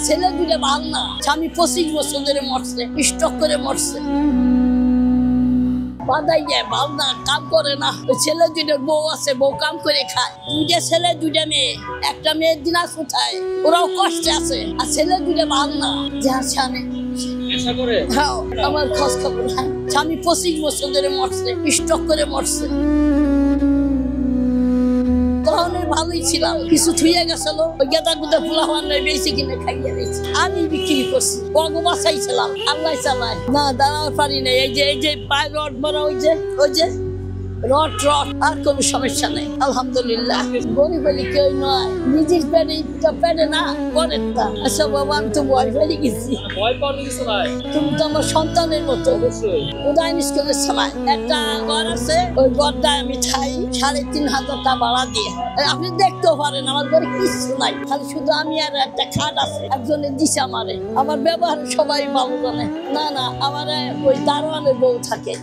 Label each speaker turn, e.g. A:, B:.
A: ছেলে দুটো ভালো না, স্বামী 25 বছর ধরে মরছে, স্ট্রোক করে মরছে। বাদাই যায় ভালো না, কাম করে না। ওই ছেলে দুটোর বউ আছে, বউ কাম করে খায়। দুইটা ছেলে দুইটা মেয়ে, একটা মেয়ে দিনাজপুর থাকে, ওরাও কষ্টে আছে। আর ছেলে দুটো ভালো না, যার স্বামী আমার খোঁজ খবর নাই। স্বামী 25 বছর ধরে মরছে, স্ট্রোক করে মরছে। তখন ভালোই ছিলাম, কিছু থুয়ে গেছিল, ওই গেদা গুদা ফুলা হওয়ার নয়, বেশি কিনে খাইয়ে দিয়েছি। আমি বিক্রি করছি, বগো বাসাইছিলাম, আল্লাহ চালায় না, দাঁড়াতে পারি না। এই যে পায়ে রড মারা, ওই যে রড আর কোনো সমস্যা নেই, আলহামদুলিল্লাহ। গরিব বলি কেউ নয়, নিজের পেটে না করেন না। আচ্ছা বাবা, আমি তো ভয় পেয়ে গেছি। তুমি তো আমার সন্তানের মতো। উদয় স্কুলের সময় একটা ঘর আছে, ওই ঘরটা আমি খাই 3,500 টাকা ভাড়া দিয়ে। আপনি দেখতেও পারেন আমার ঘরে কিছু নাই, খালি শুধু আমি আর একটা খাট আছে, একজনের দিছে আমারে। আমার ব্যবহার সবাই ভালো জানে। না আমার ওই দারোয়ানের বউ থাকে।